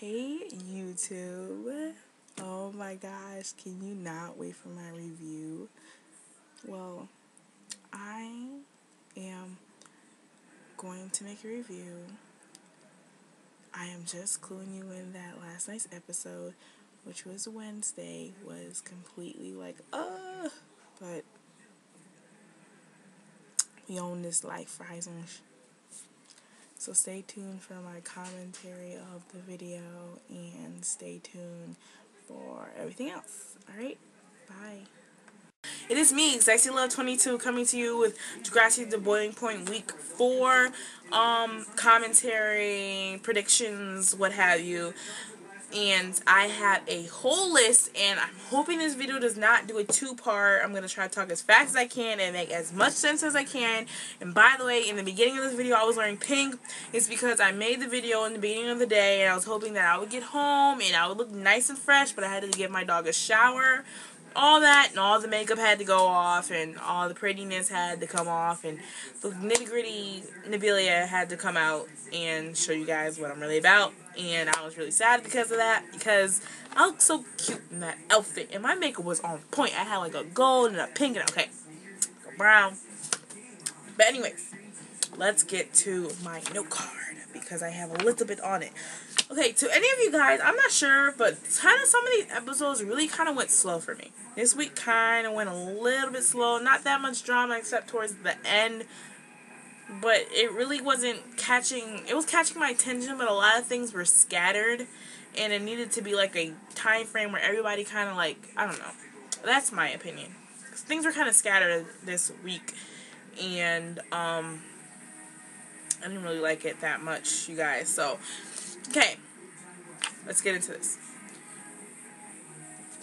Hey YouTube. Oh my gosh, can you not wait for my review? Well, I am going to make a review. I am just cluing you in that last night's episode, which was Wednesday, was completely like, but we own this life, fries and so stay tuned for my commentary of the video and stay tuned for everything else. Alright? Bye. It is me, Sexy Love 22, coming to you with Degrassi The Boiling Point Week 4 commentary, predictions, what have you. And I have a whole list, and I'm hoping this video does not do a two-part. I'm going to try to talk as fast as I can and make as much sense as I can. And by the way, in the beginning of this video, I was wearing pink. It's because I made the video in the beginning of the day, and I was hoping that I would get home, and I would look nice and fresh, but I had to give my dog a shower. All that, and all the makeup had to go off, and all the prettiness had to come off, and the nitty-gritty Nabilia had to come out and show you guys what I'm really about. And I was really sad because of that, because I looked so cute in that outfit, and my makeup was on point. I had like a gold and a pink and a brown. But anyways, let's get to my note card, because I have a little bit on it. Okay, to any of you guys, I'm not sure, but kind of some of these episodes really kind of went slow for me. This week kind of went a little bit slow. Not that much drama except towards the end. But it really wasn't catching, it was catching my attention, but a lot of things were scattered. And it needed to be like a time frame where everybody kind of like, I don't know. That's my opinion. 'Cause things were kind of scattered this week. And, I didn't really like it that much, you guys. So, okay. Let's get into this.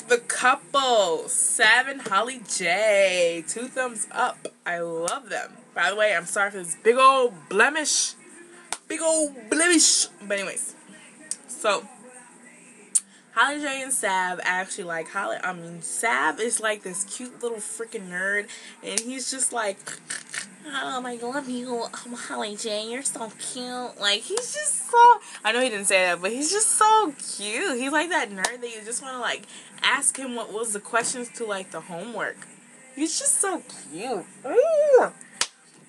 The couple, Sav and Holly J. 2 thumbs up. I love them. By the way, I'm sorry for this big old blemish. Big old blemish. But anyways. So, Holly J and Sav actually like Sav is like this cute little freaking nerd. And he's just like, oh, I love you, Holly J. You're so cute. Like, he's just so... I know he didn't say that, but he's just so cute. He's like that nerd that you just want to, like, ask him what was the questions to, like, the homework. He's just so cute. Ooh.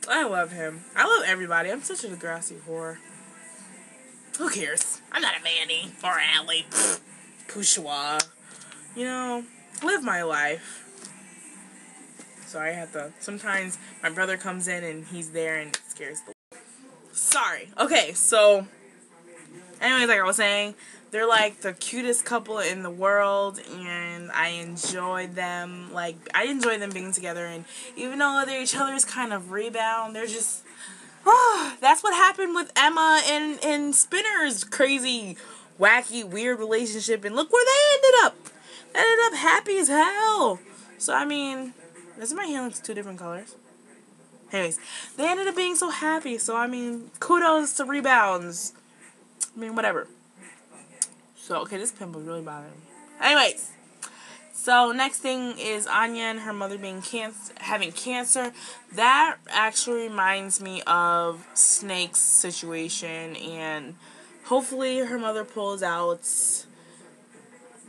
I love him. I love everybody. I'm such a Degrassi whore. Who cares? I'm not a Manny or Allie. Poussoir. You know, live my life. Sorry, I have to... Sometimes my brother comes in and he's there and it scares the... Sorry. Okay, so... Anyways, like I was saying, they're like the cutest couple in the world, and I enjoyed them. Like, I enjoy them being together, and even though they're each other's kind of rebound, they're just... that's what happened with Emma and Spinner's crazy, wacky, weird relationship, and look where they ended up. They ended up happy as hell. So, I mean... Doesn't my hair look 2 different colors? Anyways, they ended up being so happy. So, I mean, kudos to rebounds. I mean, whatever. So, okay, this pimple really bothering me. Anyways, so next thing is Anya and her mother having cancer. That actually reminds me of Snake's situation. And hopefully her mother pulls out.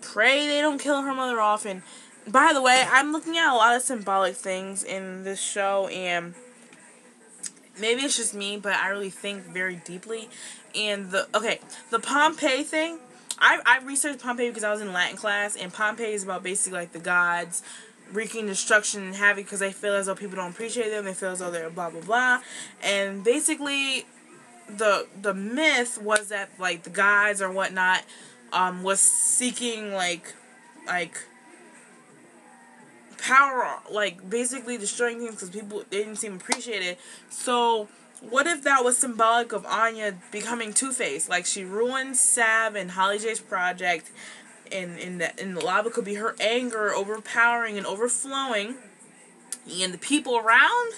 Pray they don't kill her mother off. And by the way, I'm looking at a lot of symbolic things in this show, and maybe it's just me, but I really think very deeply. And the Pompeii thing, I researched Pompeii because I was in Latin class, and Pompeii is about basically like the gods wreaking destruction and havoc because they feel as though people don't appreciate them, they feel as though they're blah blah blah, and basically the myth was that like the gods or whatnot was seeking like power, like basically destroying things because people didn't seem appreciated. So what if that was symbolic of Anya becoming Two-Faced? Like, she ruined Sav and Holly J's project, and the lava could be her anger overpowering and overflowing, and the people around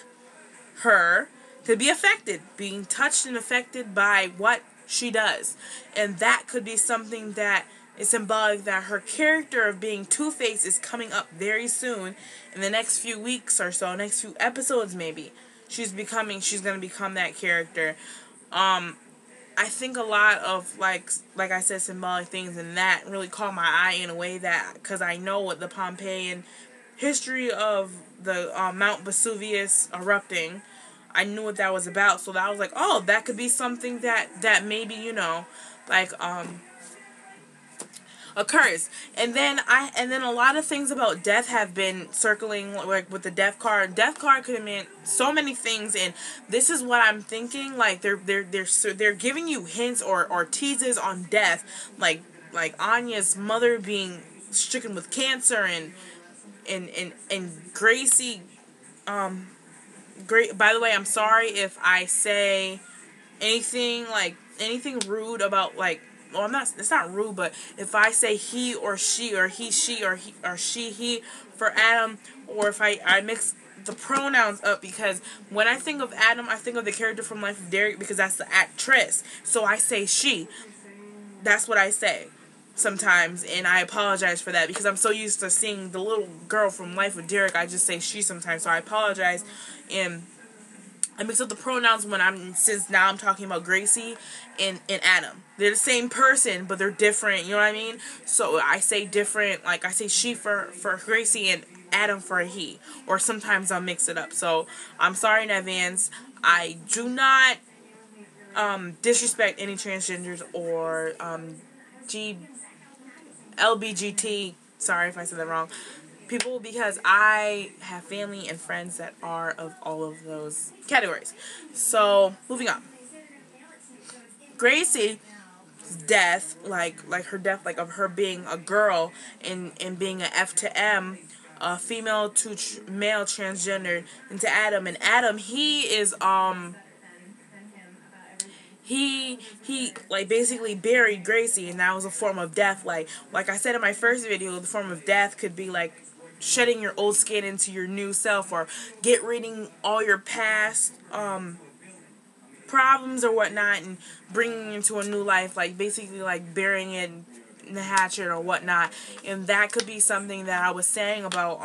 her could be affected, being touched and affected by what she does. And that could be something that is symbolic that her character of being Two-Faced is coming up very soon in the next few weeks or so, next few episodes maybe. She's going to become that character. I think a lot of, like I said, symbolic things, and that really caught my eye in a way that, because I know what the Pompeian history of the Mount Vesuvius erupting, I knew what that was about. So that was like, oh, that could be something that maybe, you know, like occurs. And then a lot of things about death have been circling, like with the death card. Death card could have meant so many things, and this is what I'm thinking. Like they're giving you hints or teases on death, like Anya's mother being stricken with cancer, and Gracie. Great. By the way, I'm sorry if I say anything rude about, like, well, I'm not, it's not rude, but if I say he or she, or he she, or he or she he for Adam, or if I mix the pronouns up, because when I think of Adam, I think of the character from Life of Derek, because that's the actress, so I say she. That's what I say sometimes, and I apologize for that, because I'm so used to seeing the little girl from Life of Derek. I just say she sometimes, so I apologize. And I mix up the pronouns since now I'm talking about Gracie and Adam. They're the same person, but they're different, you know what I mean? So I say different, like I say she for Gracie and Adam for a he. Or sometimes I'll mix it up. So I'm sorry in advance. I do not disrespect any transgenders or LBGT, sorry if I said that wrong, people, because I have family and friends that are of all of those categories. So, moving on. Gracie's death, like her death, like of her being a girl and being an F to M, female to male transgender into Adam. And Adam, he is he like basically buried Gracie, and that was a form of death. Like I said in my first video, the form of death could be like shedding your old skin into your new self, or get reading all your past problems or whatnot and bringing it into a new life, like basically like burying it in the hatchet or whatnot. And that could be something that I was saying about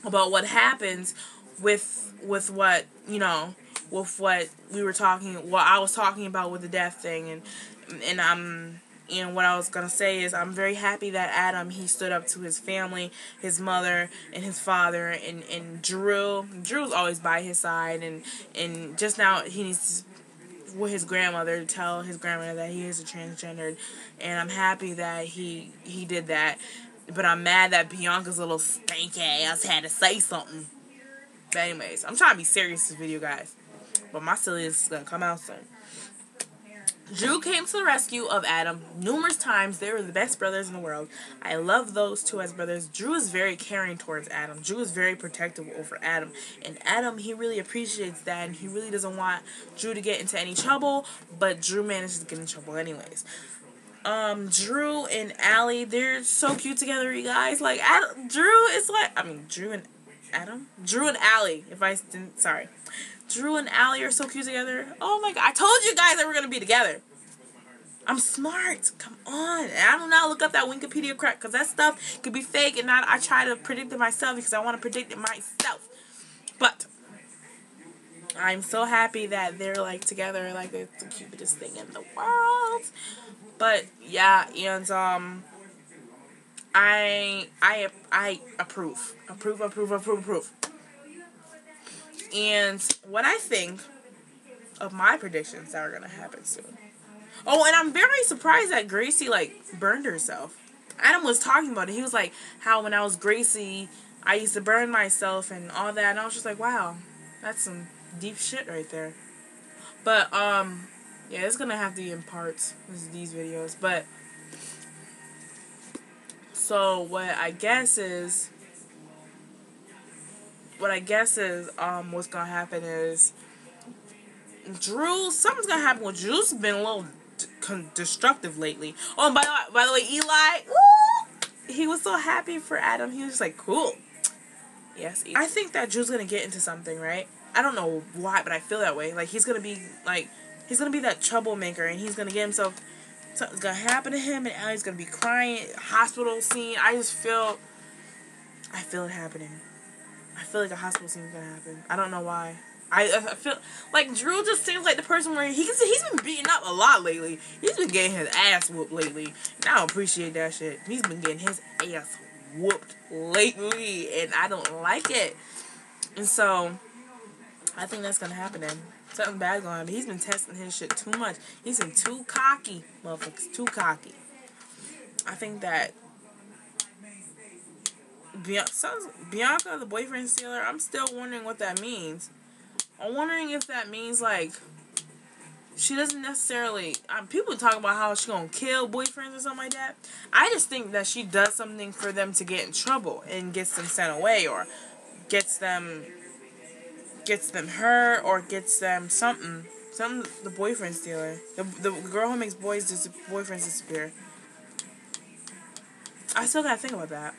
what happens with what, you know, with what I was talking about with the death thing. And what I was gonna say is, I'm very happy that Adam, he stood up to his family, his mother and his father, and Drew's always by his side, and just now he needs with his grandmother to tell his grandmother that he is a transgender, and I'm happy that he did that. But I'm mad that Bianca's little stank ass had to say something. But anyways, I'm trying to be serious this video, guys. But my silliness is gonna come out soon. Drew came to the rescue of Adam numerous times. They were the best brothers in the world. I love those two as brothers. Drew is very caring towards Adam. Drew is very protective over Adam. And Adam, he really appreciates that, and he really doesn't want Drew to get into any trouble, but Drew manages to get in trouble anyways. Drew and Allie, they're so cute together, you guys. Like, Drew is like, Drew and Adam? Drew and Allie, if I didn't, sorry. Drew and Allie are so cute together. Oh my god, I told you guys that we're gonna be together. I'm smart. Come on. And I do not look up that Wikipedia crap, because that stuff could be fake, and I try to predict it myself because I want to predict it myself. But I'm so happy that they're like together, like they're the cutest thing in the world. But yeah, and I approve. And what I think of my predictions that are gonna happen soon. Oh, and I'm very surprised that Gracie like burned herself. Adam was talking about it. He was like, how when I was Gracie, I used to burn myself and all that, and I was just like, wow, that's some deep shit right there. But yeah, it's gonna have to be in parts, these videos. But so what I guess is what's gonna happen is something's gonna happen with Drew's been a little destructive lately. Oh, and by the way, Eli, woo, he was so happy for Adam. He was just like, cool. Yes, I think that Drew's gonna get into something, right? I don't know why, but I feel that way. Like, he's gonna be that troublemaker, and he's gonna get himself, something's gonna happen to him, and Allie's gonna be crying, hospital scene. I feel it happening. I feel like a hospital scene is gonna happen. I don't know why. I feel like Drew just seems like the person where he's been beaten up a lot lately. He's been getting his ass whooped lately. And I don't appreciate that shit. He's been getting his ass whooped lately, and I don't like it. And so, I think that's gonna happen then. Something bad gonna happen. He's been testing his shit too much. He's been too cocky, motherfuckers. Too cocky. I think that Bianca, the boyfriend stealer, I'm still wondering what that means. I'm wondering if that means, like, she doesn't necessarily... people talk about how she gonna kill boyfriends or something like that. I just think that she does something for them to get in trouble and gets them sent away, or gets them hurt, or gets them something. The boyfriend stealer. The girl who makes boyfriends disappear. I still gotta think about that.